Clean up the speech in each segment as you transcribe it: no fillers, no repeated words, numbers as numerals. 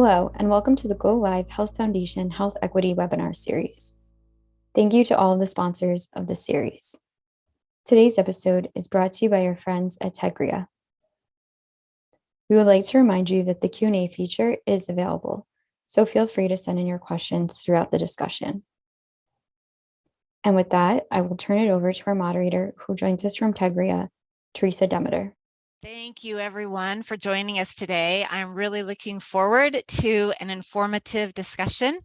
Hello, and welcome to the GoLIVE Health Foundation Health Equity webinar series. Thank you to all of the sponsors of this series. Today's episode is brought to you by our friends at Tegria. We would like to remind you that the Q&A feature is available, so feel free to send in your questions throughout the discussion. And with that, I will turn it over to our moderator who joins us from Tegria, Teresa Demeter. Thank you, everyone, for joining us today. I'm really looking forward to an informative discussion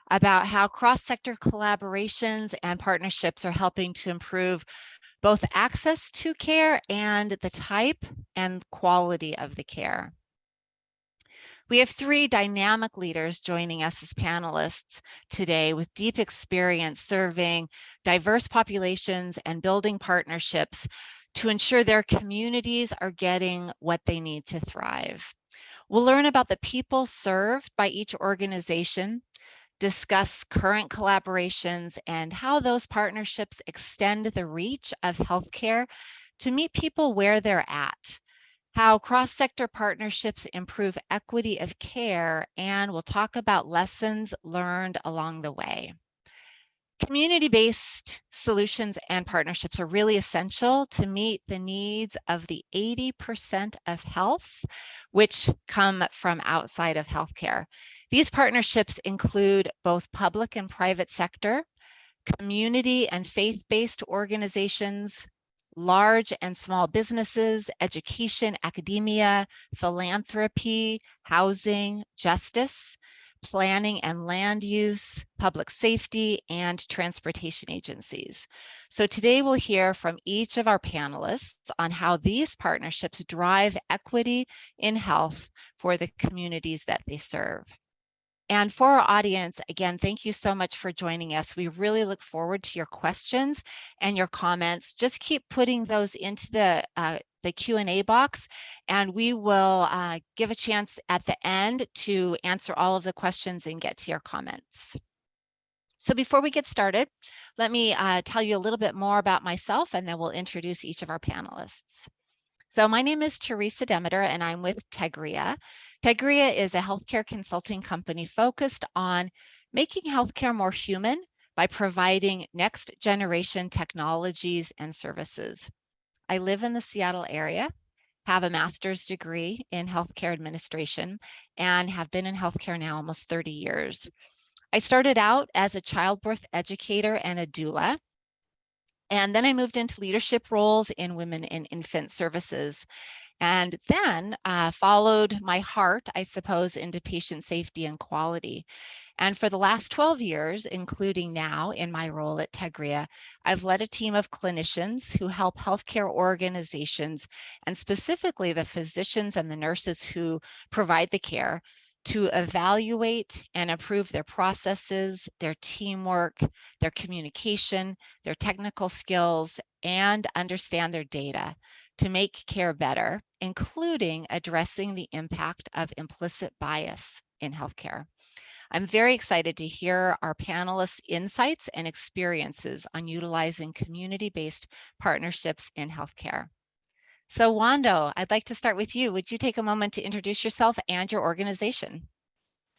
about how cross-sector collaborations and partnerships are helping to improve both access to care and the type and quality of the care. We have three dynamic leaders joining us as panelists today with deep experience serving diverse populations and building partnerships to ensure their communities are getting what they need to thrive. We'll learn about the people served by each organization, discuss current collaborations and how those partnerships extend the reach of healthcare to meet people where they're at, how cross-sector partnerships improve equity of care, and we'll talk about lessons learned along the way. Community-based solutions and partnerships are really essential to meet the needs of the 80% of health, which come from outside of healthcare. These partnerships include both public and private sector, community and faith-based organizations, large and small businesses, education, academia, philanthropy, housing, justice, planning and land use, public safety, and transportation agencies. So today we'll hear from each of our panelists on how these partnerships drive equity in health for the communities that they serve. And for our audience, again, thank you so much for joining us. We really look forward to your questions and your comments. Just keep putting those into the Q&A box, and we will give a chance at the end to answer all of the questions and get to your comments. So before we get started, let me tell you a little bit more about myself, and then we'll introduce each of our panelists. So my name is Teresa Demeter, and I'm with Tegria. Tegria is a healthcare consulting company focused on making healthcare more human by providing next generation technologies and services. I live in the Seattle area, have a master's degree in healthcare administration, and have been in healthcare now almost 30 years. I started out as a childbirth educator and a doula. And then I moved into leadership roles in women and infant services, and then followed my heart, I suppose, into patient safety and quality. And for the last 12 years, including now in my role at Tegria, I've led a team of clinicians who help healthcare organizations, and specifically the physicians and the nurses who provide the care, to evaluate and improve their processes, their teamwork, their communication, their technical skills, and understand their data to make care better, including addressing the impact of implicit bias in healthcare. I'm very excited to hear our panelists' insights and experiences on utilizing community-based partnerships in healthcare. So Wando, I'd like to start with you. Would you take a moment to introduce yourself and your organization?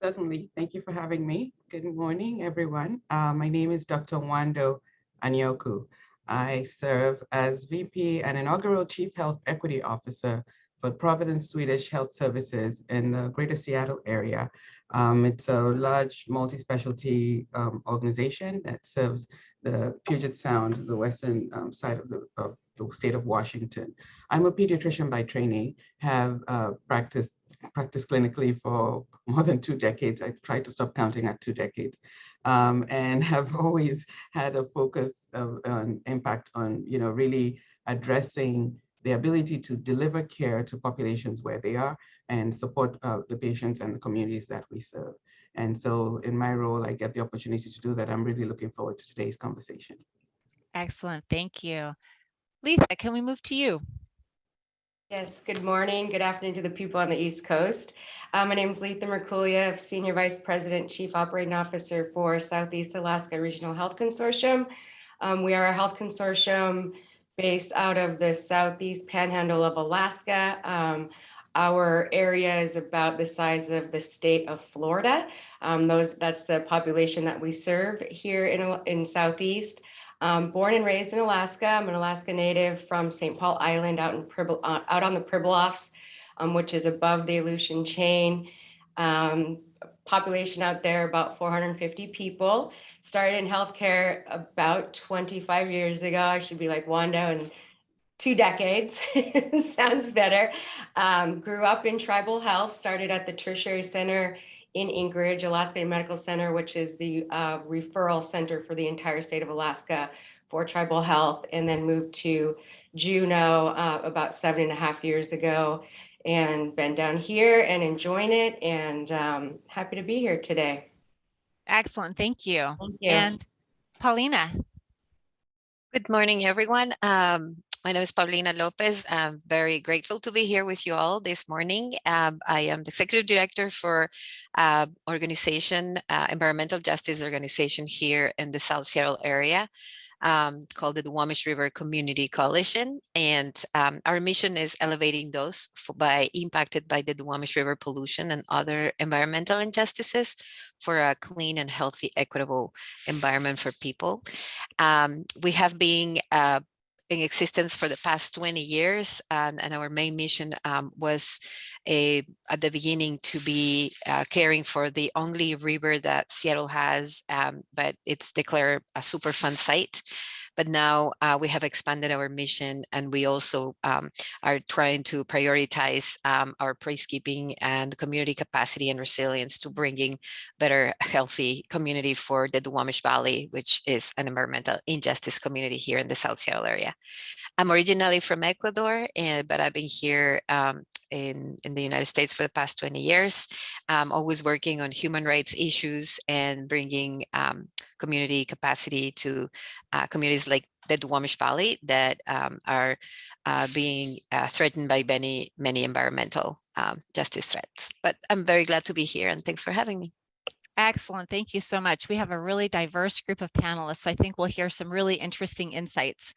Certainly. Thank you for having me. Good morning, everyone. My name is Dr. Wando Anyoku. I serve as VP and inaugural Chief Health Equity Officer for Providence Swedish Health Services in the Greater Seattle area. It's a large multi-specialty organization that serves the Puget Sound, the western side of the state of Washington. I'm a pediatrician by training, have practiced clinically for more than 2 decades. I tried to stop counting at 2 decades, and have always had a focus of impact on, really addressing the ability to deliver care to populations where they are and support the patients and the communities that we serve. And so in my role, I get the opportunity to do that. I'm really looking forward to today's conversation. Excellent, thank you. Letha, can we move to you? Yes, good morning, good afternoon to the people on the East Coast. My name is Letha Mercolia, Senior Vice President, Chief Operating Officer for Southeast Alaska Regional Health Consortium. We are a health consortium based out of the Southeast Panhandle of Alaska. Our area is about the size of the state of Florida. That's the population that we serve here in Southeast. Born and raised in Alaska. I'm an Alaska native from St. Paul Island out on the Pribilofs, which is above the Aleutian chain. Population out there about 450 people. Started in healthcare about 25 years ago. I should be like Wando and 2 decades. Sounds better. Grew up in tribal health, started at the tertiary center in Anchorage, Alaska Medical Center, which is the referral center for the entire state of Alaska for tribal health, and then moved to Juneau about 7.5 years ago, and been down here and enjoying it, and happy to be here today. Excellent. Thank you. Thank you. And Paulina. Good morning, everyone. My name is Paulina Lopez. I'm very grateful to be here with you all this morning. I am the Executive Director for environmental justice organization here in the South Seattle area, called the Duwamish River Community Coalition. And our mission is elevating those impacted by the Duwamish River pollution and other environmental injustices for a clean and healthy, equitable environment for people. We have been in existence for the past 20 years, and our main mission was at the beginning to be caring for the only river that Seattle has, but it's declared a Superfund site. But now we have expanded our mission, and we also are trying to prioritize our peacekeeping and community capacity and resilience to bringing better, healthy community for the Duwamish Valley, which is an environmental injustice community here in the South Seattle area. I'm originally from Ecuador, but I've been here in the United States for the past 20 years, always working on human rights issues and bringing community capacity to communities like the Duwamish Valley that are being threatened by many environmental justice threats. But I'm very glad to be here, and thanks for having me. Excellent. Thank you so much. We have a really diverse group of panelists, so I think we'll hear some really interesting insights.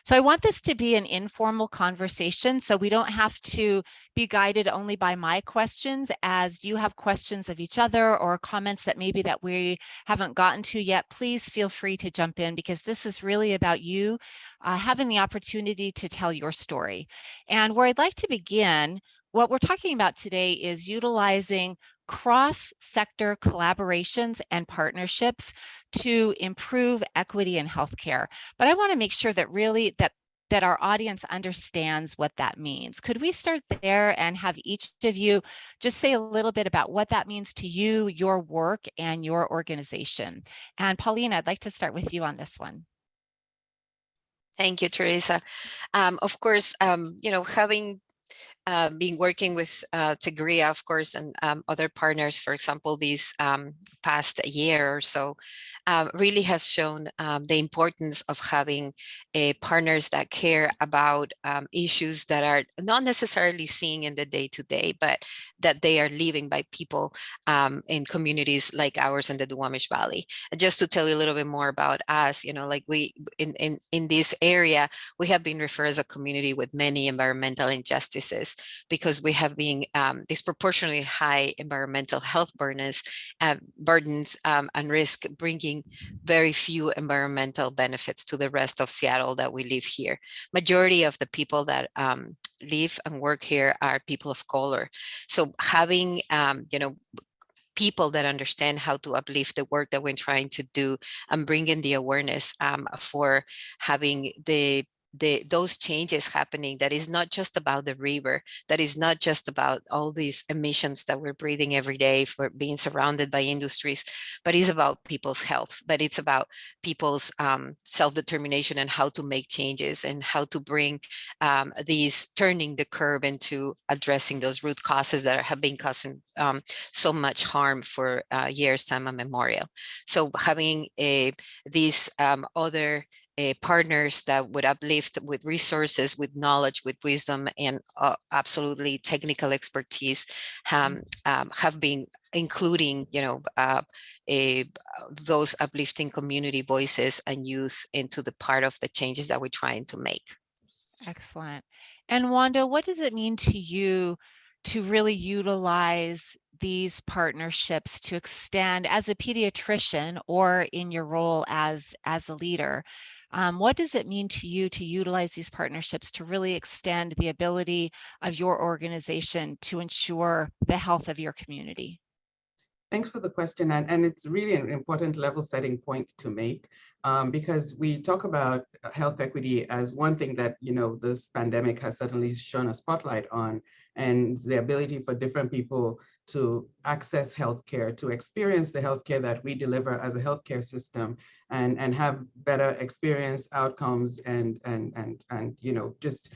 So I want this to be an informal conversation, so we don't have to be guided only by my questions. As you have questions of each other or comments that maybe that we haven't gotten to yet, please feel free to jump in, because this is really about you having the opportunity to tell your story. And where I'd like to begin, what we're talking about today is utilizing cross-sector collaborations and partnerships to improve equity in healthcare. But I want to make sure that really that our audience understands what that means. Could we start there and have each of you just say a little bit about what that means to you, your work, and your organization? And Paulina, I'd like to start with you on this one. Thank you, Teresa. Of course, having been working with Tegria, of course, and other partners, for example, these past year or so, really have shown the importance of having partners that care about issues that are not necessarily seen in the day-to-day, but that they are living by people in communities like ours in the Duwamish Valley. And just to tell you a little bit more about us, like we in this area, we have been referred as a community with many environmental injustices, because we have been disproportionately high environmental health burdens and risk bringing very few environmental benefits to the rest of Seattle that we live here. Majority of the people that live and work here are people of color. So having, people that understand how to uplift the work that we're trying to do and bring in the awareness for having those changes happening, that is not just about the river, that is not just about all these emissions that we're breathing every day for being surrounded by industries, but it's about people's health, but it's about people's self-determination and how to make changes and how to bring turning the curve into addressing those root causes that have been causing so much harm for years time immemorial. So having these other partners that would uplift with resources, with knowledge, with wisdom, and absolutely technical expertise have been including, those uplifting community voices and youth into the part of the changes that we're trying to make. Excellent. And Wanda, what does it mean to you to really utilize these partnerships to extend as a pediatrician or in your role as a leader? What does it mean to you to utilize these partnerships to really extend the ability of your organization to ensure the health of your community? Thanks for the question. And it's really an important level setting point to make, because we talk about health equity as one thing that, this pandemic has certainly shone a spotlight on, and the ability for different people to access healthcare, to experience the healthcare that we deliver as a healthcare system, and have better experience outcomes and just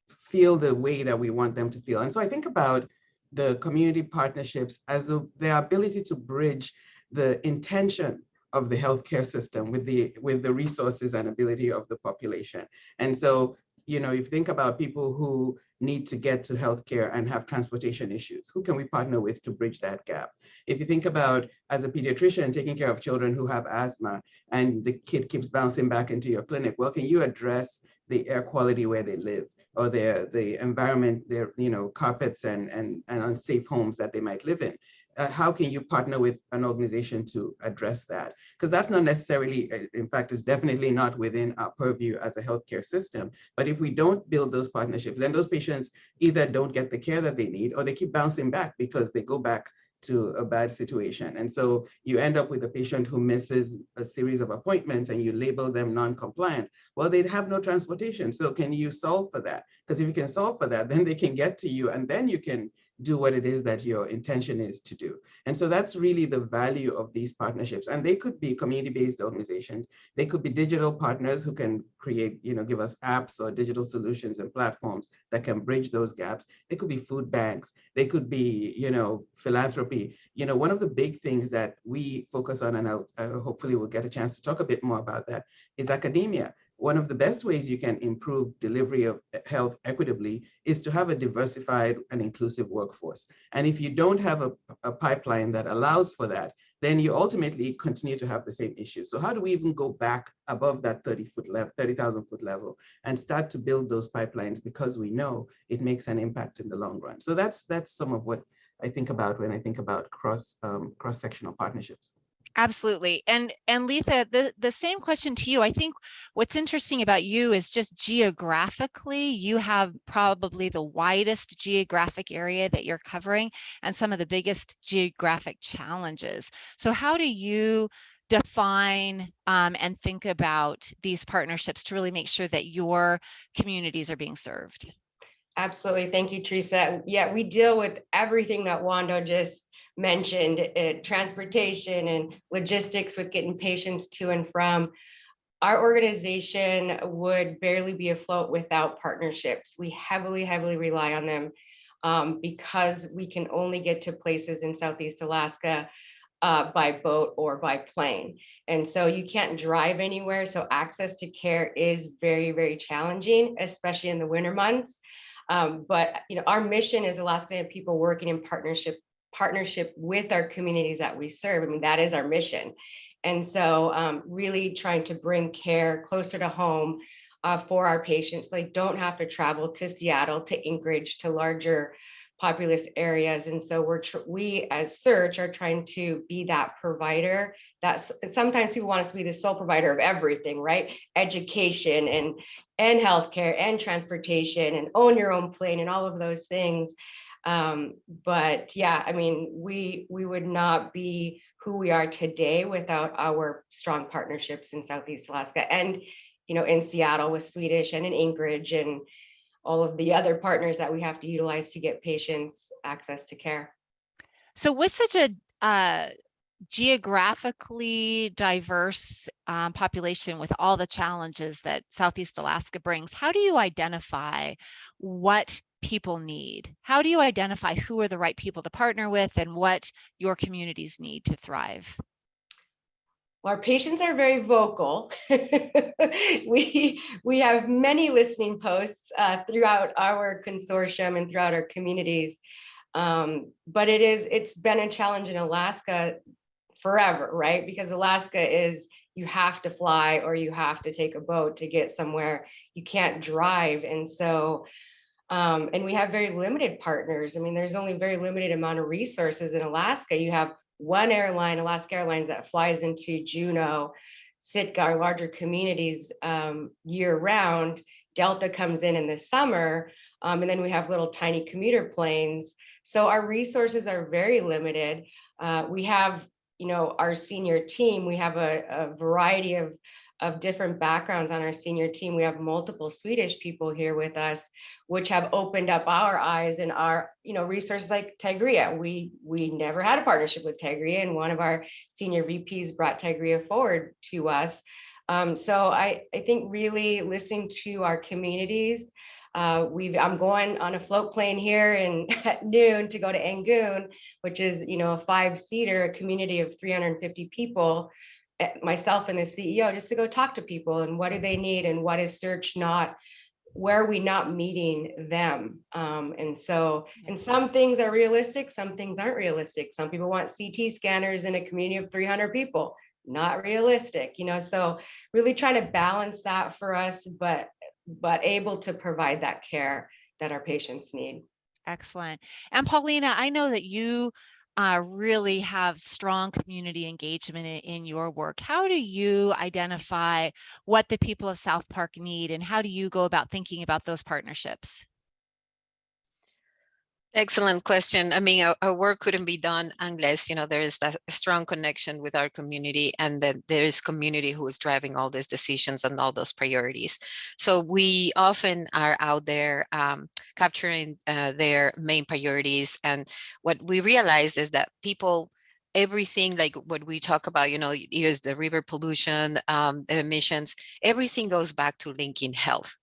feel the way that we want them to feel. And so I think about the community partnerships as their ability to bridge the intention of the healthcare system with the resources and ability of the population. And so, if you think about people who need to get to healthcare and have transportation issues, who can we partner with to bridge that gap? If you think about, as a pediatrician, taking care of children who have asthma and the kid keeps bouncing back into your clinic, well, can you address the air quality where they live, or the environment, their carpets and unsafe homes that they might live in? How can you partner with an organization to address that? Because that's not necessarily, in fact, it's definitely not within our purview as a healthcare system. But if we don't build those partnerships, then those patients either don't get the care that they need, or they keep bouncing back because they go back to a bad situation. And so you end up with a patient who misses a series of appointments and you label them non-compliant. Well, they'd have no transportation. So can you solve for that? Because if you can solve for that, then they can get to you, and then you can do what it is that your intention is to do. And so that's really the value of these partnerships. And they could be community-based organizations. They could be digital partners who can create, give us apps or digital solutions and platforms that can bridge those gaps. They could be food banks. They could be, philanthropy. One of the big things that we focus on, and hopefully we'll get a chance to talk a bit more about that, is academia. One of the best ways you can improve delivery of health equitably is to have a diversified and inclusive workforce. And if you don't have a pipeline that allows for that, then you ultimately continue to have the same issues. So how do we even go back above that 30,000 foot level and start to build those pipelines, because we know it makes an impact in the long run? So that's some of what I think about when I think about cross-sectional partnerships. Absolutely. And Letha, the same question to you. I think what's interesting about you is just geographically, you have probably the widest geographic area that you're covering and some of the biggest geographic challenges. So how do you define and think about these partnerships to really make sure that your communities are being served? Absolutely. Thank you, Teresa. Yeah, we deal with everything that Wando just mentioned, transportation and logistics with getting patients to and from. Our organization would barely be afloat without partnerships. We heavily rely on them because we can only get to places in Southeast Alaska by boat or by plane. And so you can't drive anywhere. So access to care is very challenging, especially in the winter months. But our mission is Alaska Native people working in partnership with our communities that we serve. I mean, that is our mission. And so really trying to bring care closer to home for our patients. They don't have to travel to Seattle, to Anchorage, to larger populous areas. And so we as Search are trying to be that provider. That sometimes people want us to be the sole provider of everything, right? Education and healthcare and transportation and own your own plane and all of those things. But yeah, I mean, we would not be who we are today without our strong partnerships in Southeast Alaska and, in Seattle with Swedish and in Anchorage and all of the other partners that we have to utilize to get patients access to care. So with such a geographically diverse population with all the challenges that Southeast Alaska brings, how do you identify what people need? How do you identify who are the right people to partner with and what your communities need to thrive? Well, our patients are very vocal. We have many listening posts throughout our consortium and throughout our communities. But it's been a challenge in Alaska forever, right? Because Alaska is, you have to fly or you have to take a boat to get somewhere. You can't drive. And so And we have very limited partners. I mean, there's only very limited amount of resources in Alaska. You have one airline, Alaska Airlines, that flies into Juneau, Sitka, our larger communities year round. Delta comes in the summer, and then we have little tiny commuter planes. So our resources are very limited. We have, our senior team, we have a variety of different backgrounds on our senior team. We have multiple Swedish people here with us, which have opened up our eyes and our, resources like Tigria. We never had a partnership with Tigria, and one of our senior VPs brought Tigria forward to us. So I think really listening to our communities. I'm going on a float plane here at noon to go to Angoon, which is, a 5-seater, a community of 350 people, myself and the CEO, just to go talk to people and what do they need and what is search not, where are we not meeting them? And some things are realistic, some things aren't realistic. Some people want CT scanners in a community of 300 people, not realistic, so really trying to balance that for us, but able to provide that care that our patients need. Excellent. And Paulina, I know that you really have strong community engagement in your work. How do you identify what the people of South Park need, and how do you go about thinking about those partnerships? Excellent question. I mean, our work couldn't be done unless, there is a strong connection with our community, and that there is community who is driving all these decisions and all those priorities. So we often are out there capturing their main priorities. And what we realized is that people, everything like what we talk about, is the river pollution, the emissions, everything goes back to linking health.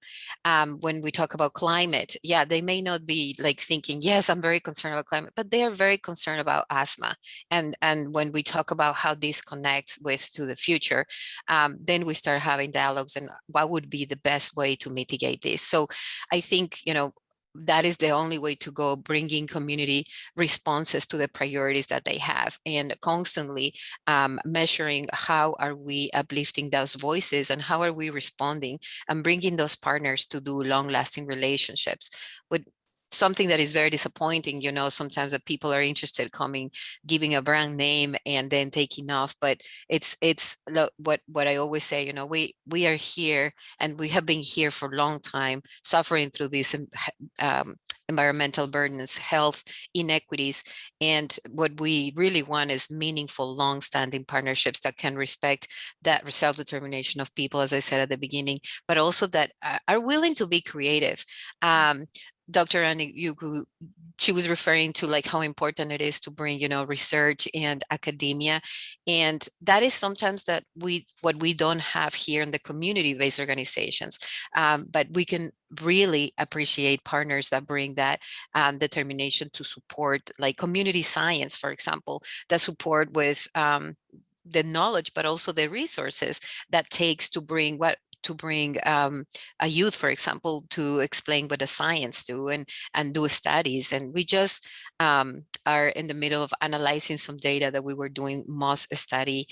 When we talk about climate, yeah, they may not be like thinking, yes, I'm very concerned about climate, but they are very concerned about asthma. And when we talk about how this connects to the future, then we start having dialogues and what would be the best way to mitigate this. So I think, that is the only way to go, bringing community responses to the priorities that they have, and constantly measuring how are we uplifting those voices and how are we responding, and bringing those partners to do long-lasting relationships. With something that is very disappointing, sometimes that people are interested coming, giving a brand name and then taking off. But it's what I always say, we are here and we have been here for a long time, suffering through these environmental burdens, health inequities. And what we really want is meaningful, long-standing partnerships that can respect that self-determination of people, as I said at the beginning, but also that are willing to be creative. Dr. Anyuku, she was referring to like how important it is to bring, research and academia. And that is sometimes what we don't have here in the community-based organizations. But we can really appreciate partners that bring that determination to support, like community science, for example, that support with the knowledge, but also the resources that takes to bring a youth, for example, to explain what the science do and do studies. And we just are in the middle of analyzing some data that we were doing most study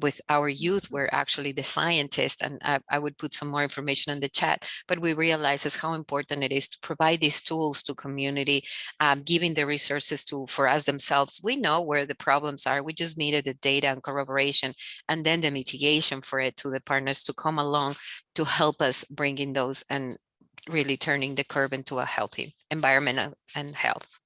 with our youth, where actually the scientists, and I would put some more information in the chat, but we realize is how important it is to provide these tools to community, giving the resources for us themselves. We know where the problems are. We just needed the data and corroboration, and then the mitigation for it to the partners to come along to help us bringing those and really turning the curve into a healthy environment and health.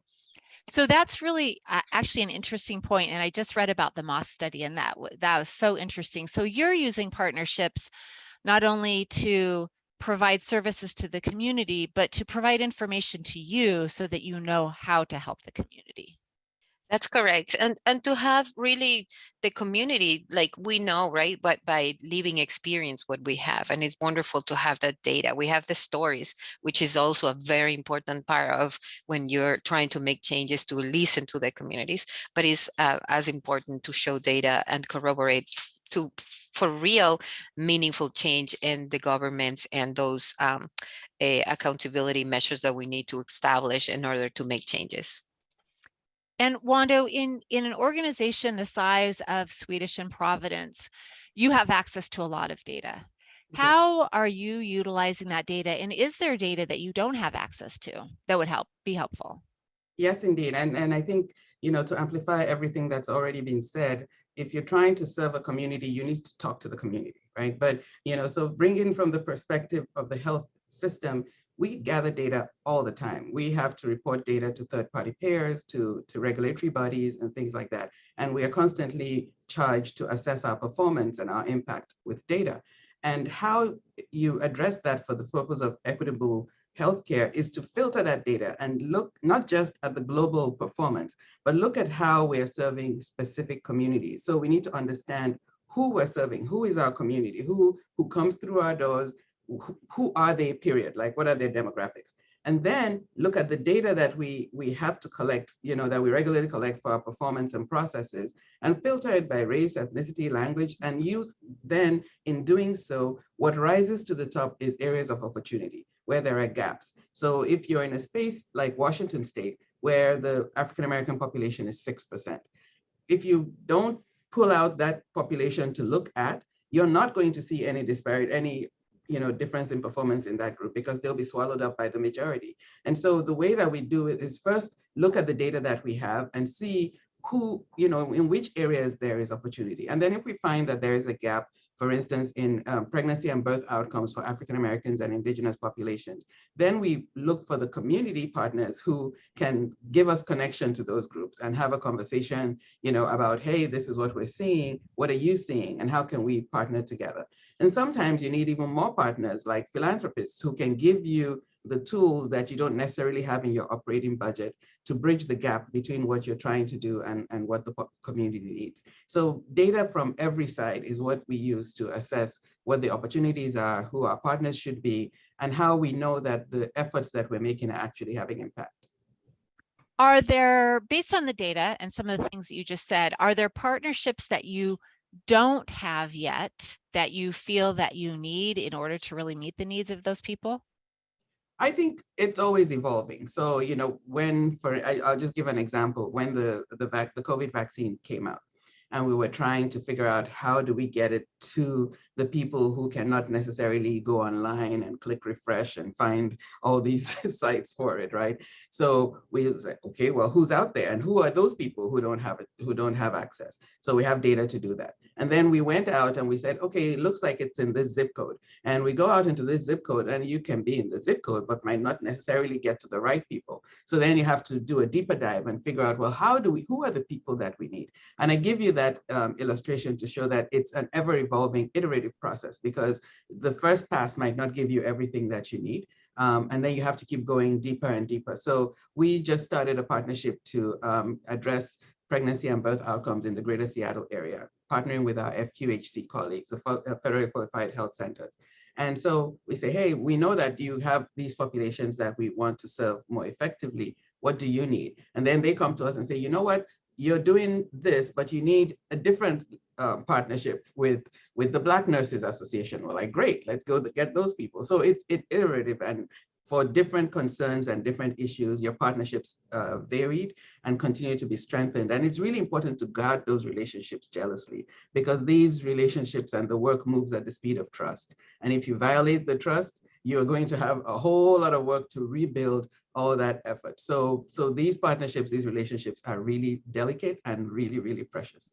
So that's really actually an interesting point. And I just read about the Moss study, and that was so interesting. So you're using partnerships not only to provide services to the community, but to provide information to you so that you know how to help the community. That's correct. And to have really the community, like we know, right, but by living experience what we have. And it's wonderful to have that data. We have the stories, which is also a very important part of when you're trying to make changes, to listen to the communities, but it's as important to show data and corroborate for real meaningful change in the governments and those accountability measures that we need to establish in order to make changes. And Wando, in an organization the size of Swedish and Providence, you have access to a lot of data. How are you utilizing that data? And is there data that you don't have access to that would be helpful? Yes, indeed. And I think, to amplify everything that's already been said, if you're trying to serve a community, you need to talk to the community, right? But, so bringing from the perspective of the health system, we gather data all the time. We have to report data to third-party payers, to regulatory bodies and things like that. And we are constantly charged to assess our performance and our impact with data. And how you address that for the purpose of equitable healthcare is to filter that data and look not just at the global performance, but look at how we are serving specific communities. So we need to understand who we're serving, who is our community, who comes through our doors, who are they, period, like what are their demographics? And then look at the data that we have to collect, that we regularly collect for our performance and processes, and filter it by race, ethnicity, language, and use then in doing so, what rises to the top is areas of opportunity where there are gaps. So if you're in a space like Washington State, where the African-American population is 6%, if you don't pull out that population to look at, you're not going to see any difference in performance in that group, because they'll be swallowed up by the majority. And so the way that we do it is first look at the data that we have and see who, in which areas there is opportunity. And then if we find that there is a gap, for instance, in pregnancy and birth outcomes for African Americans and indigenous populations, then we look for the community partners who can give us connection to those groups and have a conversation, about, hey, this is what we're seeing, what are you seeing, and how can we partner together? And sometimes you need even more partners like philanthropists who can give you the tools that you don't necessarily have in your operating budget to bridge the gap between what you're trying to do and what the community needs. So data from every side is what we use to assess what the opportunities are, who our partners should be, and how we know that the efforts that we're making are actually having impact. Are there, based on the data and some of the things that you just said, are there partnerships that you don't have yet that you feel that you need in order to really meet the needs of those people? I think it's always evolving. So, I'll just give an example. When the COVID vaccine came out, and we were trying to figure out how do we get it to the people who cannot necessarily go online and click refresh and find all these sites for it, right? So we was like, okay, well, who's out there, and who are those people who don't have it, who don't have access? So we have data to do that. And then we went out and we said, okay, it looks like it's in this zip code. And we go out into this zip code, and you can be in the zip code, but might not necessarily get to the right people. So then you have to do a deeper dive and figure out, well, who are the people that we need? And I give you that illustration to show that it's an ever-evolving, iterative process, because the first pass might not give you everything that you need. And then you have to keep going deeper and deeper. So we just started a partnership to address pregnancy and birth outcomes in the greater Seattle area, partnering with our FQHC colleagues, the Federally Qualified Health Centers. And so we say, hey, we know that you have these populations that we want to serve more effectively. What do you need? And then they come to us and say, you know what? You're doing this, but you need a different partnership with the Black Nurses Association. We're like, great, let's go get those people. So it's iterative, and for different concerns and different issues, your partnerships varied and continue to be strengthened. And it's really important to guard those relationships jealously, because these relationships and the work moves at the speed of trust. And if you violate the trust, you're going to have a whole lot of work to rebuild all that effort. So these partnerships, these relationships are really delicate and really, really precious.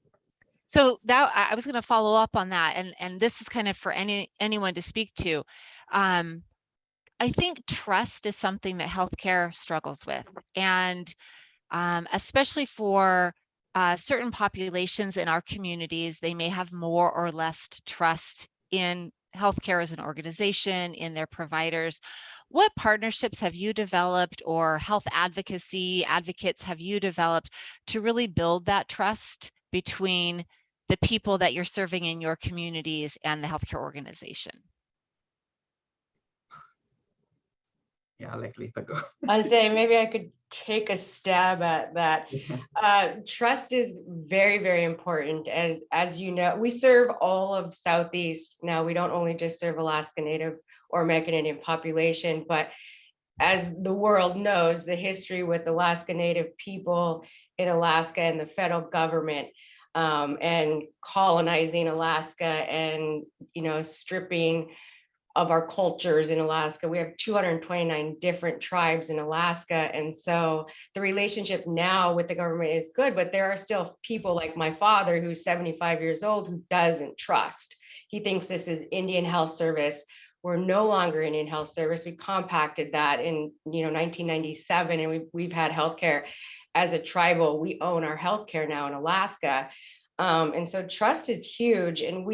So that I was going to follow up on that, and this is kind of for anyone to speak to. I think trust is something that healthcare struggles with, and especially for certain populations in our communities, they may have more or less trust in healthcare as an organization, in their providers. What partnerships have you developed, or health advocates have you developed to really build that trust between the people that you're serving in your communities and the healthcare organization? Yeah, I'll let Letha go. I say maybe I could take a stab at that. Trust is very, very important. As you know, we serve all of Southeast. Now, we don't only just serve Alaska Native or American Indian population, but as the world knows, the history with Alaska Native people in Alaska and the federal government and colonizing Alaska and, stripping our cultures in Alaska. We have 229 different tribes in Alaska. And so the relationship now with the government is good, but there are still people like my father, who's 75 years old, who doesn't trust. He thinks this is Indian Health Service. We're no longer Indian Health Service. We compacted that in 1997, and we've had healthcare as a tribal. We own our healthcare now in Alaska. And so trust is huge. And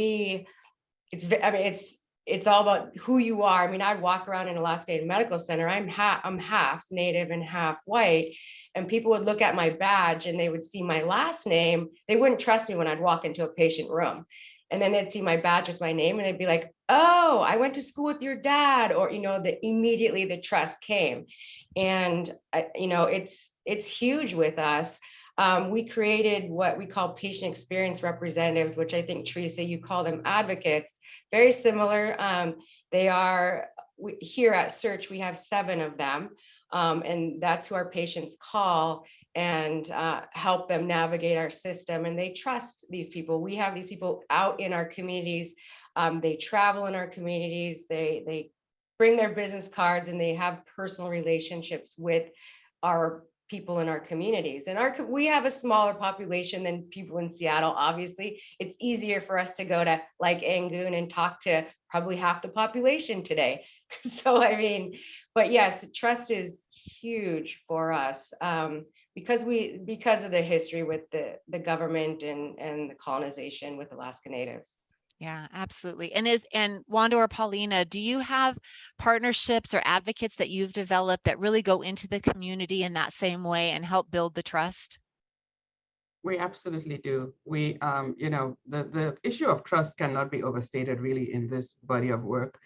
it's all about who you are. I mean, I'd walk around in Alaska Native Medical Center. I'm half Native and half white. And people would look at my badge and they would see my last name. They wouldn't trust me when I'd walk into a patient room. And then they'd see my badge with my name and they'd be like, oh, I went to school with your dad. Or, immediately the trust came. And, it's huge with us. We created what we call patient experience representatives, which I think, Teresa, you call them advocates. Very similar. Here at Search, we have 7 of them, and that's who our patients call and help them navigate our system. And they trust these people. We have these people out in our communities. They travel in our communities. They bring their business cards and they have personal relationships with our people in our communities. And we have a smaller population than people in Seattle. Obviously, it's easier for us to go to like Angoon and talk to probably half the population today. So, but yes, trust is huge for us because of the history with the government and the colonization with Alaska Natives. Yeah, absolutely. And Wanda or Paulina, do you have partnerships or advocates that you've developed that really go into the community in that same way and help build the trust? We absolutely do. We, the issue of trust cannot be overstated really in this body of work.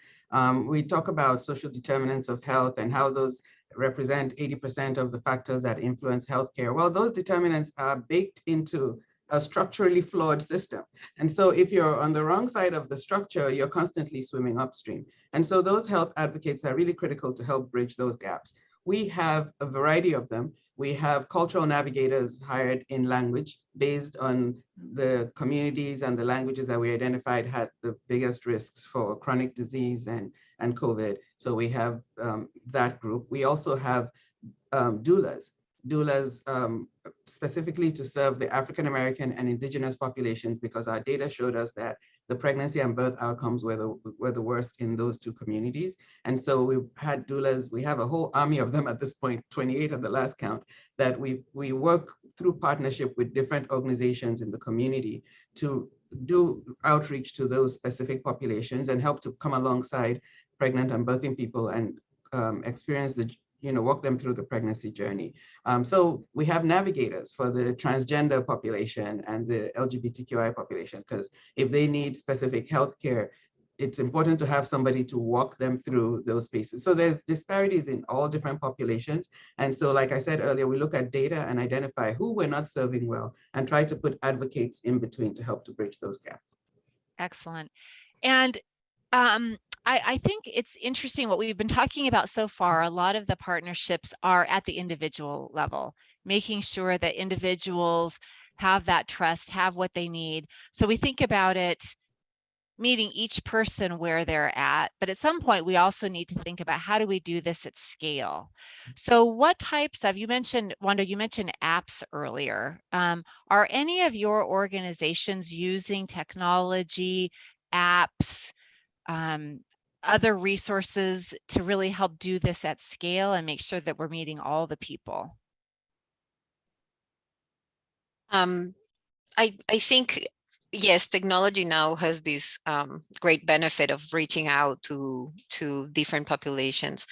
We talk about social determinants of health and how those represent 80% of the factors that influence healthcare. Well, those determinants are baked into a structurally flawed system. And so if you're on the wrong side of the structure, you're constantly swimming upstream. And so those health advocates are really critical to help bridge those gaps. We have a variety of them. We have cultural navigators hired in language based on the communities and the languages that we identified had the biggest risks for chronic disease and COVID. So we have that group. We also have doulas specifically to serve the African American and indigenous populations, because our data showed us that the pregnancy and birth outcomes were the worst in those 2 communities. And so we've had doulas. We have a whole army of them at this point, 28 at the last count, that we work through partnership with different organizations in the community to do outreach to those specific populations and help to come alongside pregnant and birthing people and experience walk them through the pregnancy journey. So we have navigators for the transgender population and the LGBTQI population, because if they need specific healthcare, it's important to have somebody to walk them through those spaces. So there's disparities in all different populations. And so, like I said earlier, we look at data and identify who we're not serving well and try to put advocates in between to help to bridge those gaps. Excellent. And I think it's interesting what we've been talking about so far. A lot of the partnerships are at the individual level, making sure that individuals have that trust, have what they need. So we think about it, meeting each person where they're at, but at some point we also need to think about how do we do this at scale. So what types of, Wanda, you mentioned apps earlier. Are any of your organizations using technology, apps, other resources to really help do this at scale and make sure that we're meeting all the people? I think, yes, technology now has this great benefit of reaching out to different populations,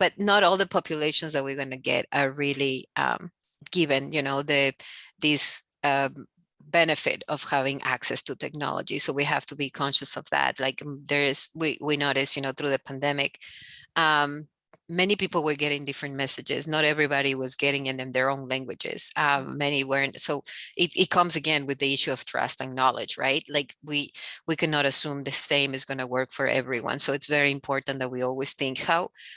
but not all the populations that we're going to get are really given, this benefit of having access to technology. So we have to be conscious of that. Like we noticed, through the pandemic, many people were getting different messages. Not everybody was getting in their own languages. Many weren't. So it comes again with the issue of trust and knowledge, right? Like we cannot assume the same is going to work for everyone. So it's very important that we always think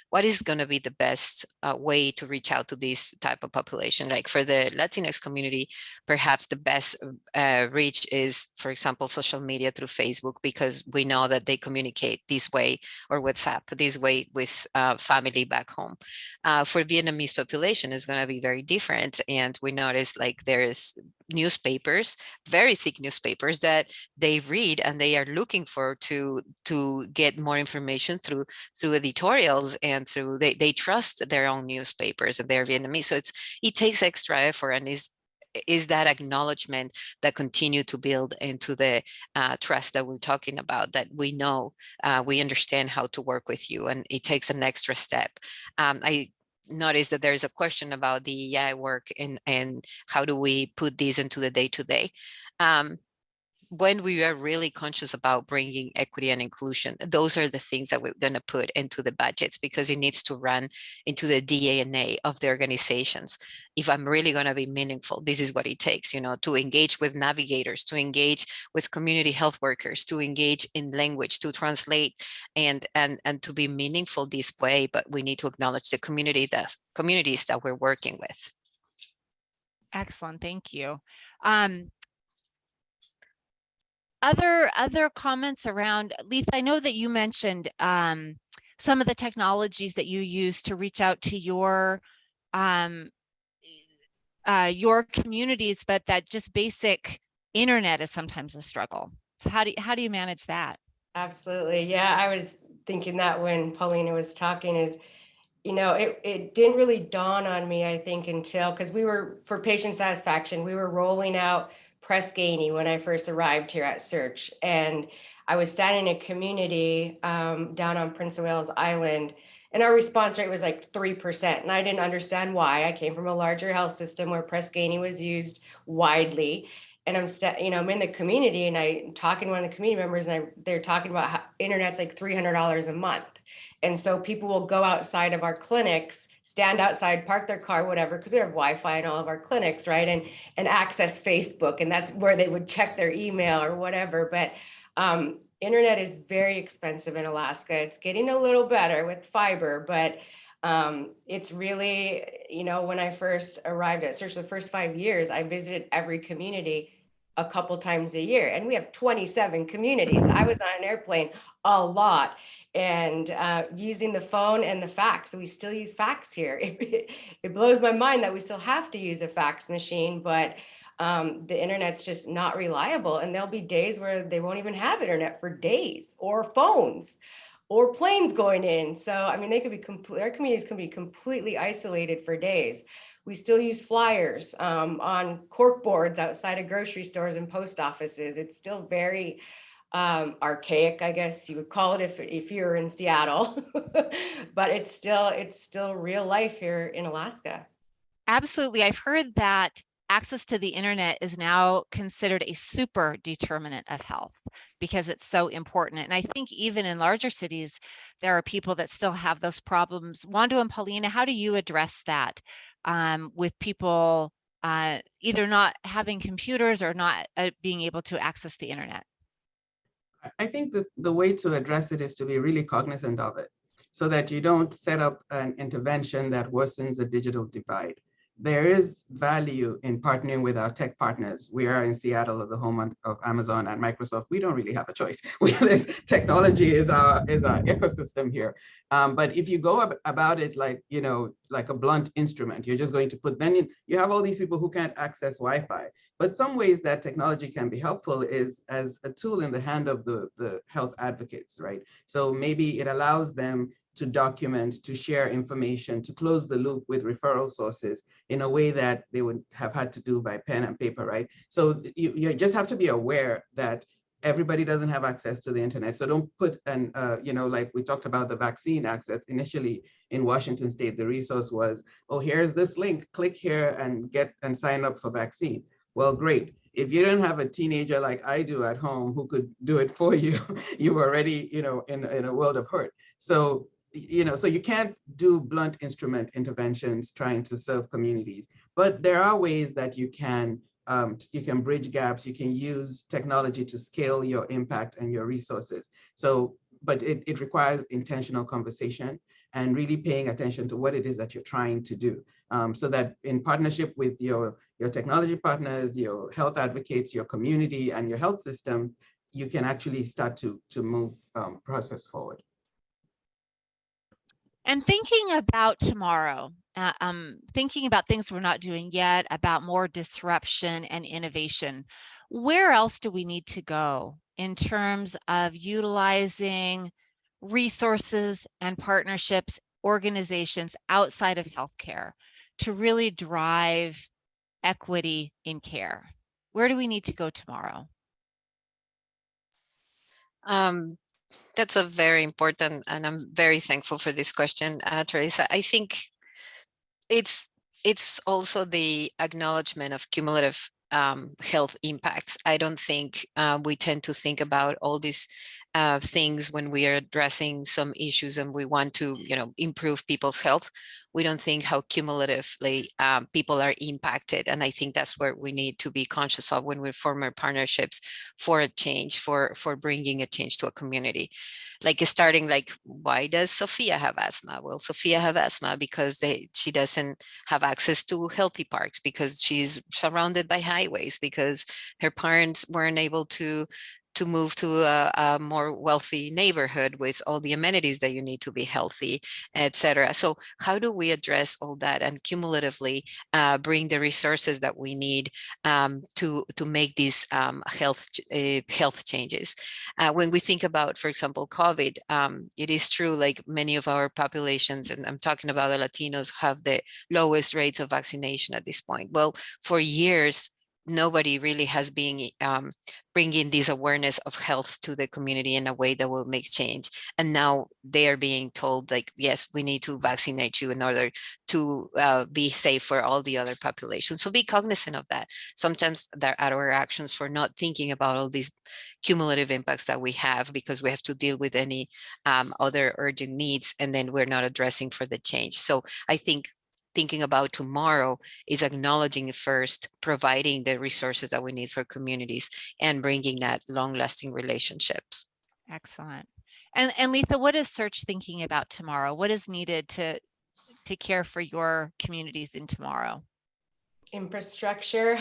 what is going to be the best way to reach out to this type of population. Like for the Latinx community, perhaps the best reach is, for example, social media through Facebook, because we know that they communicate this way, or WhatsApp this way with family back home. For Vietnamese population is going to be very different. And we notice like there's newspapers, very thick newspapers that they read and they are looking for to get more information through editorials, and through they trust their own newspapers, and they're Vietnamese. So it takes extra effort, and is that acknowledgement that continue to build into the trust that we're talking about, that we know we understand how to work with you, and it takes an extra step. I noticed that there's a question about the EI work and how do we put these into the day-to-day. When we are really conscious about bringing equity and inclusion, those are the things that we're going to put into the budgets, because it needs to run into the DNA of the organizations. If I'm really going to be meaningful, this is what it takes, to engage with navigators, to engage with community health workers, to engage in language, to translate, and to be meaningful this way. But we need to acknowledge the communities that we're working with. Excellent, thank you. Other comments around, Letha, I know that you mentioned some of the technologies that you use to reach out to your communities, but that just basic internet is sometimes a struggle. So how do you manage that? Absolutely. Yeah, I was thinking that when Paulina was talking is, it didn't really dawn on me, I think, until, because for patient satisfaction, we were rolling out Press Ganey when I first arrived here at Search. And I was standing in a community down on Prince of Wales Island, and our response rate was like 3%. And I didn't understand why. I came from a larger health system where Press Ganey was used widely. And I'm in the community, and I'm talking to one of the community members, and they're talking about how internet's like $300 a month. And so people will go outside of our clinics, stand outside, park their car, whatever, because we have Wi-Fi in all of our clinics, right? And access Facebook, and that's where they would check their email or whatever. But internet is very expensive in Alaska. It's getting a little better with fiber, but it's really, when I first arrived at Search, the first 5 years, I visited every community a couple times a year, and we have 27 communities. I was on an airplane a lot, and using the phone and the fax. So we still use fax here. It blows my mind that we still have to use a fax machine, but the internet's just not reliable. And there'll be days where they won't even have internet for days, or phones, or planes going in. So, I mean, our communities can be completely isolated for days. We still use flyers on cork boards outside of grocery stores and post offices. It's still very archaic, I guess you would call it if you're in Seattle, but it's still real life here in Alaska. Absolutely. I've heard that access to the internet is now considered a super determinant of health because it's so important. And I think even in larger cities, there are people that still have those problems. Wando and Paulina, how do you address that with people either not having computers or not being able to access the internet? I think the way to address it is to be really cognizant of it, so that you don't set up an intervention that worsens a digital divide. There is value in partnering with our tech partners. We are in Seattle, the home of Amazon and Microsoft. We don't really have a choice. Technology is our ecosystem here. But if you go about it like a blunt instrument, you're just going to put, then you have all these people who can't access Wi-Fi. But some ways that technology can be helpful is as a tool in the hand of the health advocates, right? So maybe it allows them to document, to share information, to close the loop with referral sources in a way that they would have had to do by pen and paper, right? So you just have to be aware that everybody doesn't have access to the internet. So don't put like we talked about the vaccine access initially in Washington State, the resource was, oh, here's this link, click here and sign up for vaccine. Well, great. If you don't have a teenager like I do at home who could do it for you, you're already, in a world of hurt. So so you can't do blunt instrument interventions trying to serve communities, but there are ways that you can bridge gaps. You can use technology to scale your impact and your resources. So, but it requires intentional conversation and really paying attention to what it is that you're trying to do, so that in partnership with your technology partners, your health advocates, your community, and your health system, you can actually start to move process forward. And thinking about tomorrow, thinking about things we're not doing yet, about more disruption and innovation, where else do we need to go in terms of utilizing resources and partnerships, organizations outside of healthcare to really drive equity in care? Where do we need to go tomorrow? That's a very important, and I'm very thankful for this question, Teresa. I think it's also the acknowledgement of cumulative health impacts. I don't think we tend to think about all these things when we are addressing some issues and we want to, improve people's health. We don't think how cumulatively people are impacted. And I think that's where we need to be conscious of when we form our partnerships for a change, for bringing a change to a community. Why does Sophia have asthma? Well, Sophia have asthma because she doesn't have access to healthy parks, because she's surrounded by highways, because her parents weren't able to move to a more wealthy neighborhood with all the amenities that you need to be healthy, etc. So how do we address all that and cumulatively bring the resources that we need to make these health changes? When we think about, for example, COVID, it is true, like many of our populations, and I'm talking about the Latinos, have the lowest rates of vaccination at this point. Well, for years, nobody really has been bringing this awareness of health to the community in a way that will make change. And now they are being told, like, yes, we need to vaccinate you in order to be safe for all the other populations. So be cognizant of that. Sometimes there are our actions for not thinking about all these cumulative impacts that we have, because we have to deal with any other urgent needs, and then we're not addressing for the change. So I think thinking about tomorrow is acknowledging first, providing the resources that we need for communities, and bringing that long-lasting relationships. Excellent. And Letha, what is Search thinking about tomorrow? What is needed to care for your communities in tomorrow? Infrastructure,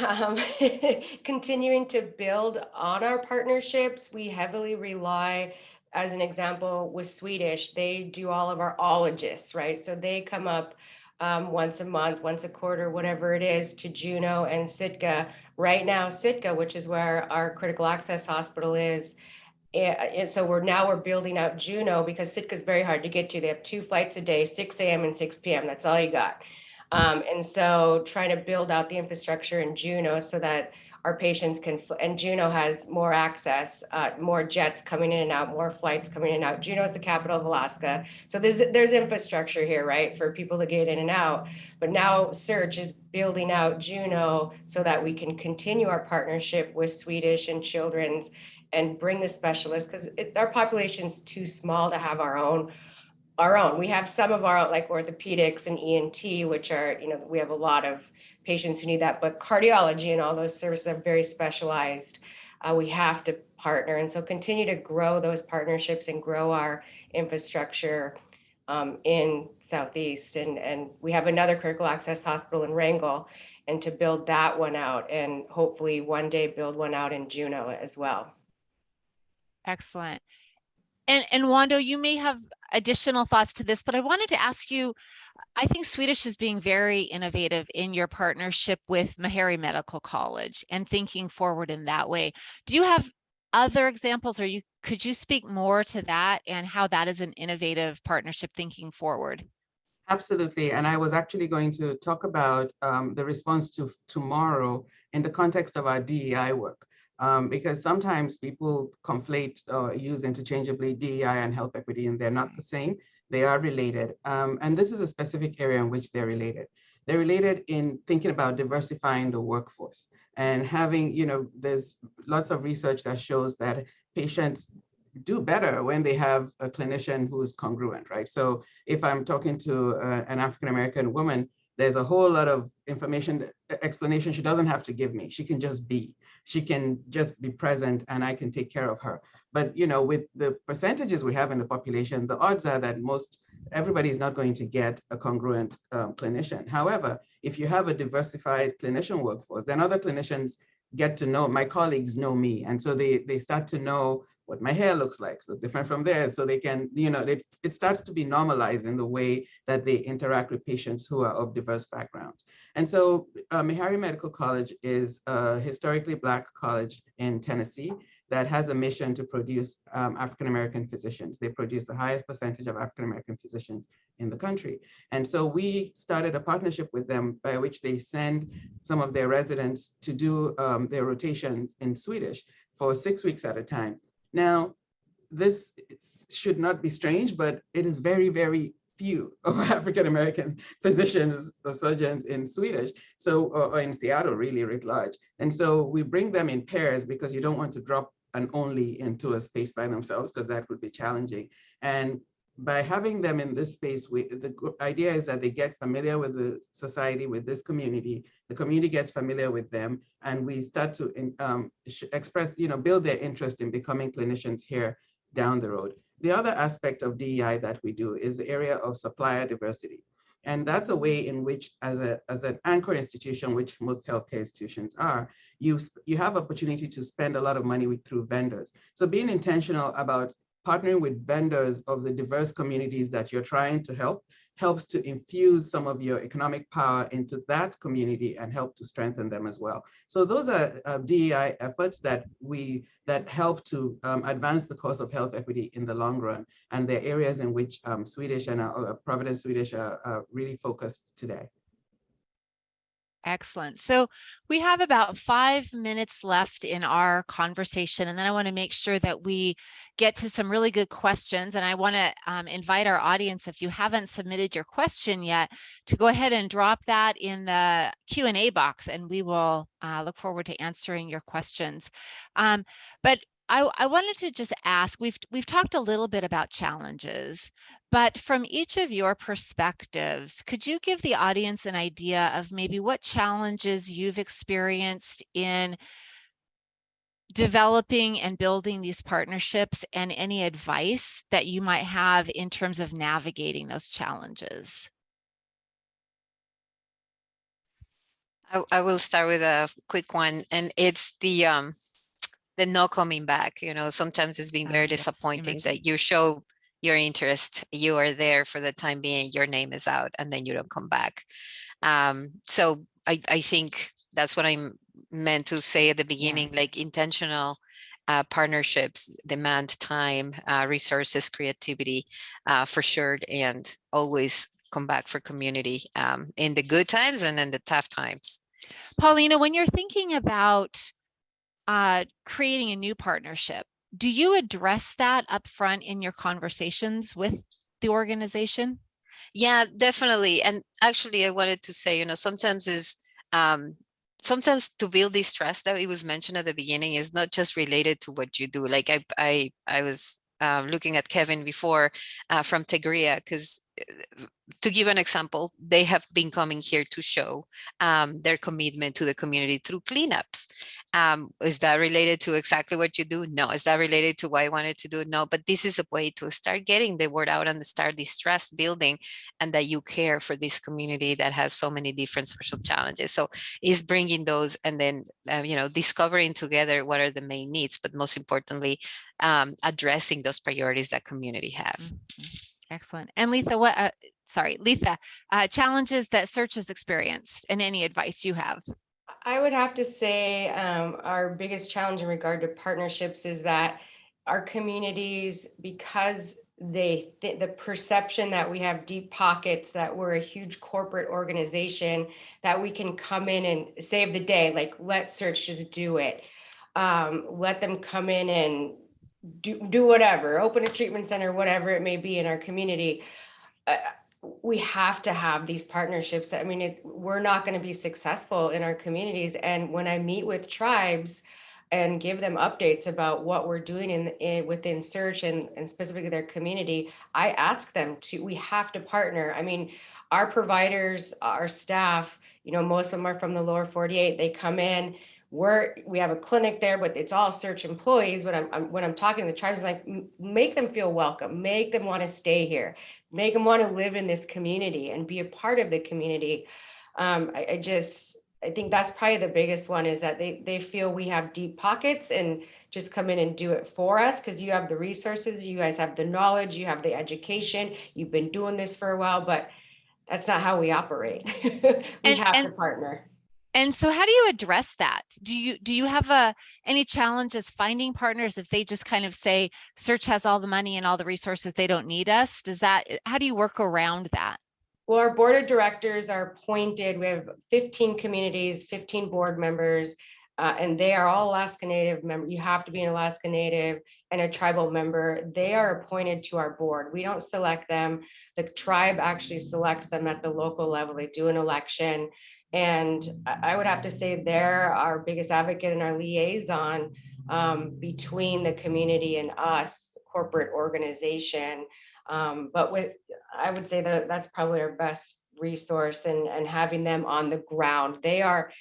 continuing to build on our partnerships. We heavily rely, as an example, with Swedish, they do all of our ologists, right? So they come up once a month, once a quarter, whatever it is, to Juneau and Sitka. Right now, Sitka, which is where our critical access hospital is, and so we're building out Juneau, because Sitka is very hard to get to. They have 2 flights a day, 6 a.m. and 6 p.m. That's all you got. And so trying to build out the infrastructure in Juneau so that our patients can, and Juneau has more access, more jets coming in and out, more flights coming in and out. Juneau is the capital of Alaska. So there's infrastructure here, right, for people to get in and out. But now Search is building out Juneau so that we can continue our partnership with Swedish and Children's and bring the specialists, because our population's too small to have our own. We have some of our, like orthopedics and ENT, which are, we have a lot of patients who need that, but cardiology and all those services are very specialized. We have to partner, and so continue to grow those partnerships and grow our infrastructure in Southeast. And we have another critical access hospital in Wrangell, and to build that one out, and hopefully one day build one out in Juneau as well. Excellent. And Wando, you may have additional thoughts to this, but I wanted to ask you, I think Swedish is being very innovative in your partnership with Meharry Medical College and thinking forward in that way. Do you have other examples, or could you speak more to that and how that is an innovative partnership thinking forward? Absolutely. And I was actually going to talk about the response to tomorrow in the context of our DEI work. Because sometimes people conflate or use interchangeably DEI and health equity, and they're not the same. They are related. And this is a specific area in which they're related. They're related in thinking about diversifying the workforce and having, there's lots of research that shows that patients do better when they have a clinician who is congruent, right? So if I'm talking to an African-American woman, there's a whole lot of information, explanation she doesn't have to give me. She can just be. She can just be present and I can take care of her. But with the percentages we have in the population, the odds are that everybody is not going to get a congruent clinician. However, if you have a diversified clinician workforce, then other clinicians get to know, my colleagues know me. And so they start to know what my hair looks like, so different from theirs. So they can, it starts to be normalized in the way that they interact with patients who are of diverse backgrounds. And so Meharry Medical College is a historically Black college in Tennessee that has a mission to produce African-American physicians. They produce the highest percentage of African-American physicians in the country. And so we started a partnership with them by which they send some of their residents to do their rotations in Swedish for 6 weeks at a time. Now, this should not be strange, but it is very, very few of African-American physicians or surgeons in Swedish, or in Seattle, really writ large. And so we bring them in pairs because you don't want to drop an only into a space by themselves, because that would be challenging. And by having them in this space, the idea is that they get familiar with the society, with this community, the community gets familiar with them, and we start to express, build their interest in becoming clinicians here down the road. The other aspect of DEI that we do is the area of supplier diversity. And that's a way in which, as an anchor institution, which most healthcare institutions are, you have opportunity to spend a lot of money through vendors. So being intentional about partnering with vendors of the diverse communities that you're trying to help helps to infuse some of your economic power into that community and help to strengthen them as well. So those are DEI efforts that help to advance the cause of health equity in the long run. And they're areas in which Swedish and Providence Swedish are really focused today. Excellent. So we have about 5 minutes left in our conversation, and then I want to make sure that we get to some really good questions. And I want to invite our audience, if you haven't submitted your question yet, to go ahead and drop that in the Q&A box, and we will look forward to answering your questions. But I wanted to just ask, we've talked a little bit about challenges, but from each of your perspectives, could you give the audience an idea of maybe what challenges you've experienced in developing and building these partnerships, and any advice that you might have in terms of navigating those challenges? I will start with a quick one, and it's the no coming back. Sometimes it's been very disappointing that you show your interest, you are there for the time being, your name is out, and then you don't come back. So I think that's what I meant to say at the beginning, like intentional partnerships demand time, resources, creativity, for sure, and always come back for community in the good times and in the tough times. Paulina, when you're thinking about creating a new partnership, do you address that up front in your conversations with the organization? Yeah, definitely. And actually, I wanted to say, sometimes sometimes to build this trust that it was mentioned at the beginning is not just related to what you do. Like I was looking at Kevin before from Tegria, because to give an example, they have been coming here to show their commitment to the community through cleanups. Is that related to exactly what you do? No. Is that related to why I wanted to do it? No. But this is a way to start getting the word out and start this trust building, and that you care for this community that has so many different social challenges. So is bringing those, and then discovering together what are the main needs, but most importantly, addressing those priorities that community have. Mm-hmm. Excellent. And Letha, challenges that Search has experienced, and any advice you have? I would have to say our biggest challenge in regard to partnerships is that our communities, because the perception that we have deep pockets, that we're a huge corporate organization, that we can come in and save the day, like let Search just do it. Let them come in and do whatever, open a treatment center, whatever it may be in our community. We have to have these partnerships. I mean, we're not going to be successful in our communities. And when I meet with tribes, and give them updates about what we're doing within search and specifically their community, I ask them to, we have to partner. I mean, our providers, our staff, you know, most of them are from the lower 48. They come in, we have a clinic there, but it's all search employees. When I'm talking to the tribes, I'm like, make them feel welcome, make them want to stay here, make them want to live in this community and be a part of the community. I think that's probably the biggest one, is that they feel we have deep pockets and just come in and do it for us, because you have the resources, you guys have the knowledge, you have the education, you've been doing this for a while, but that's not how we operate. We have to partner. And so how do you address that? Do you have any challenges finding partners if they just kind of say search has all the money and all the resources, they don't need us? How do you work around that? Well, our board of directors are appointed. We have 15 communities, 15 board members, and they are all Alaska Native members. You have to be an Alaska Native and a tribal member. They are appointed to our board. We don't select them. The tribe actually selects them at the local level. They do an election. And I would have to say they're our biggest advocate and our liaison between the community and us, corporate organization. But I would say that's probably our best resource, and having them on the ground. They are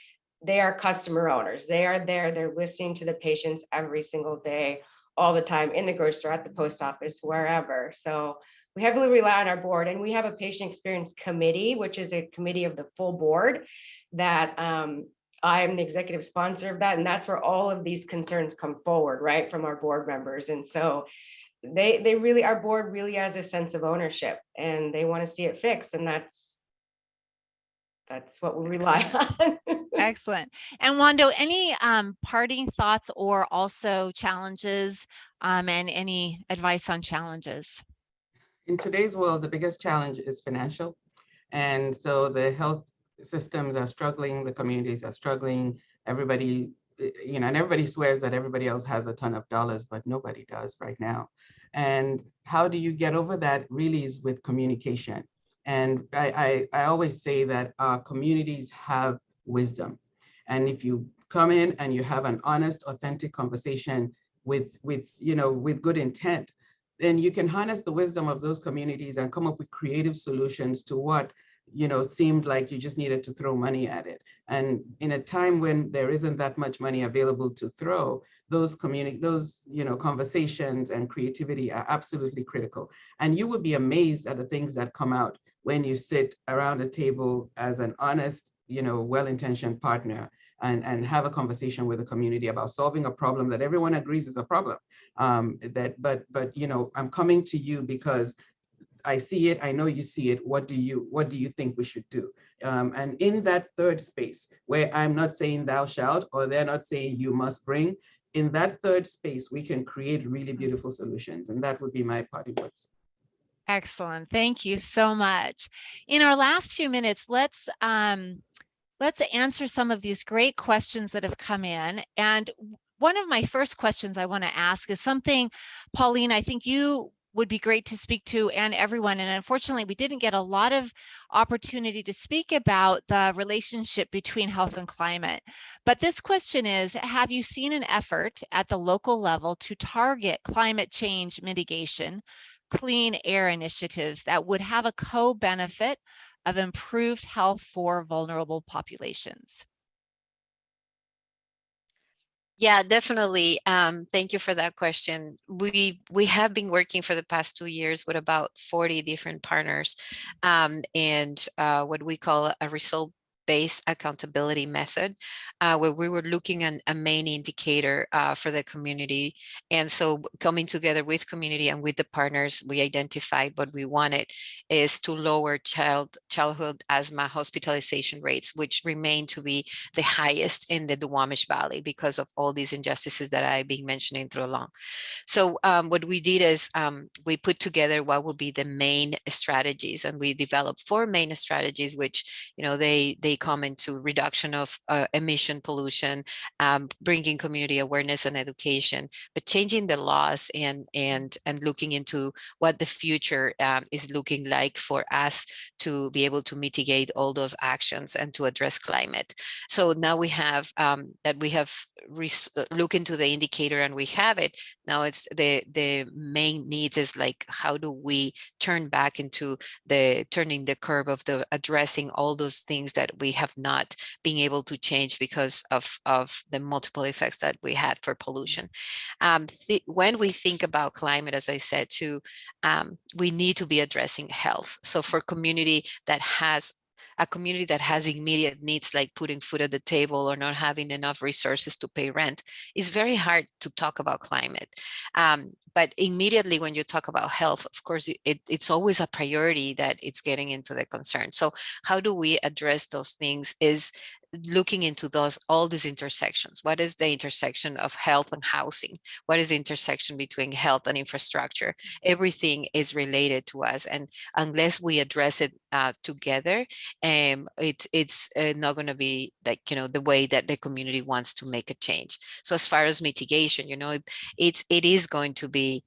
customer owners. They are there. They're listening to the patients every single day, all the time, in the grocery store, at the post office, wherever. So we heavily rely on our board, and we have a patient experience committee, which is a committee of the full board that I am the executive sponsor of that. And that's where all of these concerns come forward, right, from our board members. And so they really, our board really has a sense of ownership, and they want to see it fixed. And that's what we rely on. Excellent. And Wando, any parting thoughts or also challenges, and any advice on challenges? In today's world, the biggest challenge is financial. And so the health systems are struggling, the communities are struggling, everybody, you know, and everybody swears that everybody else has a ton of dollars, but nobody does right now. And how do you get over that? Really is with communication. And I always say that our communities have wisdom. And if you come in and you have an honest, authentic conversation with good intent, then you can harness the wisdom of those communities and come up with creative solutions to what, you know, seemed like you just needed to throw money at it. And in a time when there isn't that much money available to throw, those conversations and creativity are absolutely critical. And you would be amazed at the things that come out when you sit around a table as an honest, well-intentioned partner and have a conversation with the community about solving a problem that everyone agrees is a problem. But I'm coming to you because I see it, I know you see it. What do you think we should do? And in that third space, where I'm not saying thou shalt, or they're not saying you must bring, in that third space, we can create really beautiful solutions. And that would be my parting words. Excellent. Thank you so much. In our last few minutes, let's answer some of these great questions that have come in. And one of my first questions I want to ask is something, Pauline, I think you would be great to speak to, and everyone. And unfortunately, we didn't get a lot of opportunity to speak about the relationship between health and climate. But this question is, have you seen an effort at the local level to target climate change mitigation, clean air initiatives that would have a co-benefit of improved health for vulnerable populations? Yeah, definitely. Thank you for that question. We have been working for the past 2 years with about 40 different partners, and what we call a result-based accountability method, where we were looking at a main indicator for the community. And so coming together with community and with the partners, we identified what we wanted is to lower childhood asthma hospitalization rates, which remain to be the highest in the Duwamish Valley because of all these injustices that I've been mentioning through along. So what we did is we put together what will be the main strategies, and we developed 4 main strategies, which they come into reduction of emission pollution, bringing community awareness and education, but changing the laws and looking into what the future is looking like for us to be able to mitigate all those actions and to address climate. So now we have look into the indicator and we have it. Now it's the main needs is like, how do we turn back into turning the curve of the addressing all those things that we have not been able to change because of the multiple effects that we had for pollution. When we think about climate, as I said too, we need to be addressing health. So for community that has immediate needs like putting food at the table or not having enough resources to pay rent, it's very hard to talk about climate. But immediately when you talk about health, of course, it's always a priority that it's getting into the concern. So how do we address those things is looking into all these intersections. What is the intersection of health and housing? What is the intersection between health and infrastructure? Everything is related to us, and unless we address it together, it's not going to be like, the way that the community wants to make a change. So as far as mitigation, it is going to be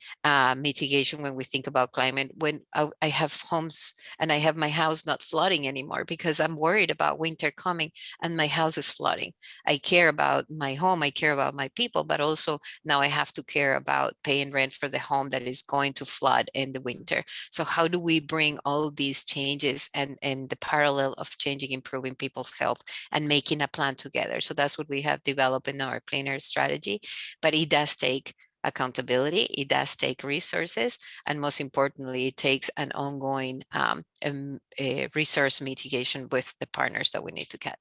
mitigation when we think about climate. When I have homes and I have my house not flooding anymore because I'm worried about winter coming and my house is flooding. I care about my home, I care about my people, but also now I have to care about paying rent for the home that is going to flood in the winter. So how do we bring all these changes and the parallel of changing, improving people's health and making a plan together? So that's what we have developed in our cleaner strategy, but it does take accountability, it does take resources, and most importantly, it takes an ongoing resource mitigation with the partners that we need to get.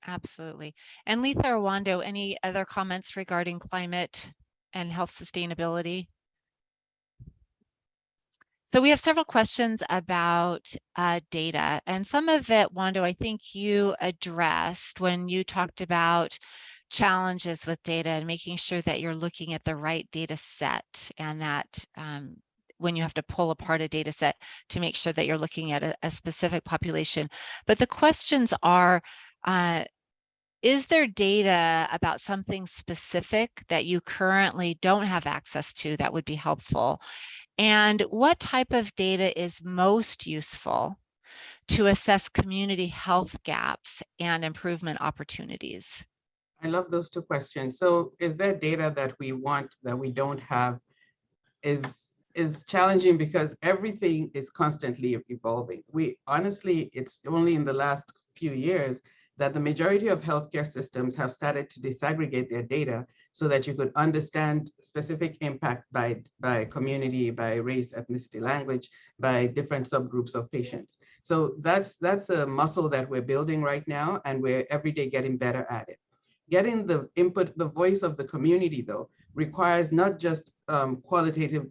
Absolutely. And Letha or Wando, any other comments regarding climate and health sustainability? So we have several questions about data, and some of it, Wando, I think you addressed when you talked about challenges with data and making sure that you're looking at the right data set, and that when you have to pull apart a data set to make sure that you're looking at a specific population. But the questions are, is there data about something specific that you currently don't have access to that would be helpful? And what type of data is most useful to assess community health gaps and improvement opportunities? I love those two questions. So is there data that we want that we don't have is challenging because everything is constantly evolving. Honestly, it's only in the last few years that the majority of healthcare systems have started to disaggregate their data so that you could understand specific impact by community, by race, ethnicity, language, by different subgroups of patients. So that's a muscle that we're building right now, and we're every day getting better at it. Getting the input, the voice of the community, though, requires not just quantitative,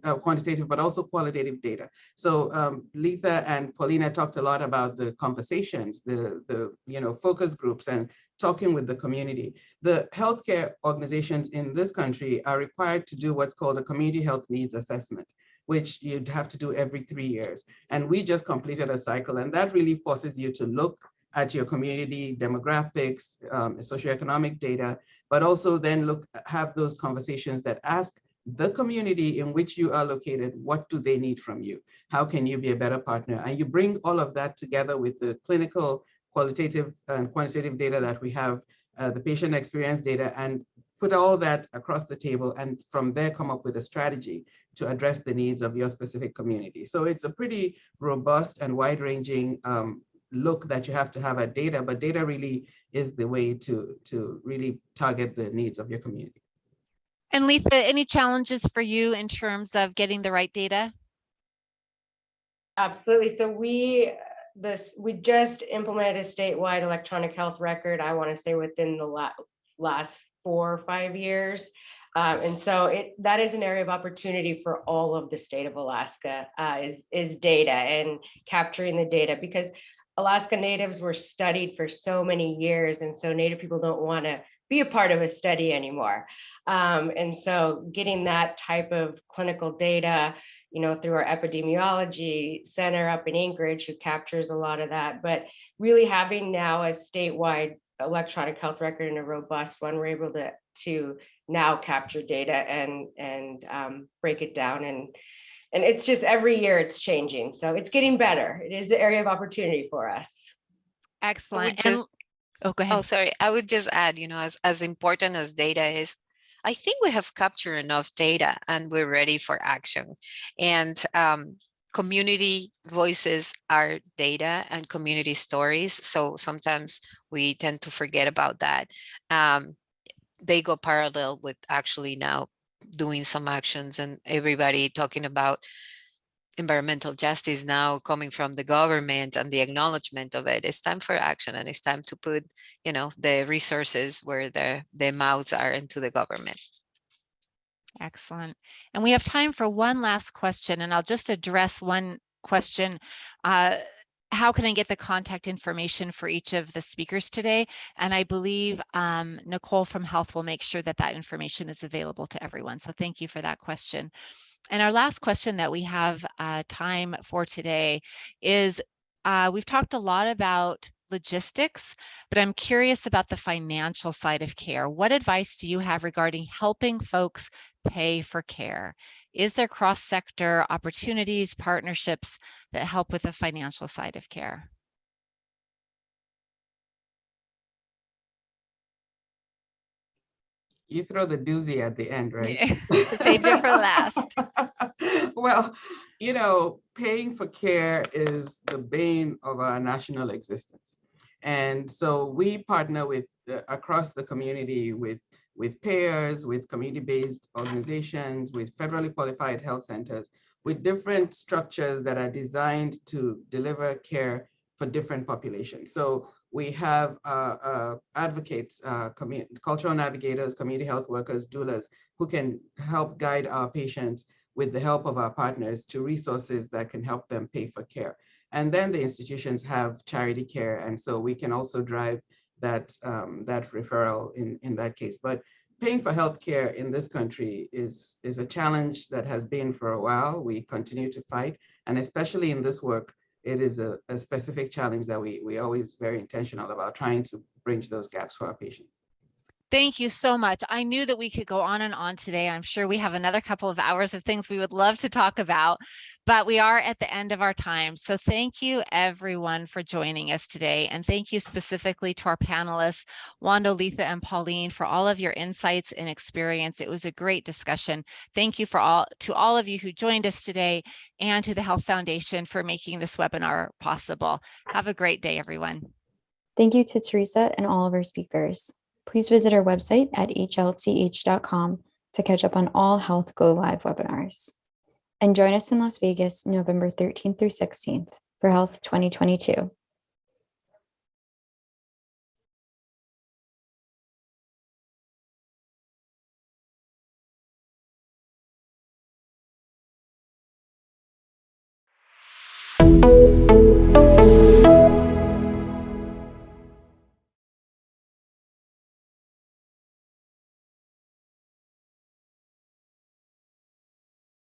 but also qualitative data. So Letha and Paulina talked a lot about the conversations, the focus groups, and talking with the community. The healthcare organizations in this country are required to do what's called a community health needs assessment, which you'd have to do every 3 years. And we just completed a cycle, and that really forces you to look at your community demographics, socioeconomic data, but also then have those conversations that ask the community in which you are located, what do they need from you? How can you be a better partner? And you bring all of that together with the clinical, qualitative, and quantitative data that we have, the patient experience data, and put all that across the table, and from there come up with a strategy to address the needs of your specific community. So it's a pretty robust and wide-ranging look that you have to have at data, but data really is the way to really target the needs of your community. And Letha, any challenges for you in terms of getting the right data? Absolutely. So we just implemented a statewide electronic health record, I want to say within the last 4 or 5 years. And so that is an area of opportunity for all of the state of Alaska, is data and capturing the data, because Alaska Natives were studied for so many years, and so Native people don't want to be a part of a study anymore. And so getting that type of clinical data, through our epidemiology center up in Anchorage, who captures a lot of that, but really having now a statewide electronic health record and a robust one, we're able to now capture data and break it down. And it's just every year it's changing. So it's getting better. It is the area of opportunity for us. Excellent. Oh, go Oh, ahead. sorry. I would just add, as important as data is, I think we have captured enough data and we're ready for action. And community voices are data and community stories. So sometimes we tend to forget about that. They go parallel with actually now doing some actions, and everybody talking about environmental justice now coming from the government and the acknowledgement of it. It's time for action, and it's time to put, the resources where the mouths are into the government. Excellent. And we have time for one last question, and I'll just address one question. How can I get the contact information for each of the speakers today? And I believe Nicole from Health will make sure that that information is available to everyone. So thank you for that question. And our last question that we have time for today is, we've talked a lot about logistics, but I'm curious about the financial side of care. What advice do you have regarding helping folks pay for care? Is there cross-sector opportunities, partnerships that help with the financial side of care? You throw the doozy at the end, right? Saved it for last. Well, paying for care is the bane of our national existence. And so we partner with across the community with payers, with community-based organizations, with federally qualified health centers, with different structures that are designed to deliver care for different populations. So we have advocates, cultural navigators, community health workers, doulas, who can help guide our patients with the help of our partners to resources that can help them pay for care. And then the institutions have charity care. And so we can also drive that referral in that case. But paying for healthcare in this country is a challenge that has been for a while. We continue to fight. And especially in this work, it is a specific challenge that we always very intentional about trying to bridge those gaps for our patients. Thank you so much. I knew that we could go on and on today. I'm sure we have another couple of hours of things we would love to talk about, but we are at the end of our time. So thank you everyone for joining us today. And thank you specifically to our panelists, Wando, Letha, and Pauline, for all of your insights and experience. It was a great discussion. Thank you to all of you who joined us today, and to the Health Foundation for making this webinar possible. Have a great day, everyone. Thank you to Teresa and all of our speakers. Please visit our website at hlth.com to catch up on all Health Go Live webinars. And join us in Las Vegas, November 13th through 16th for Health 2022.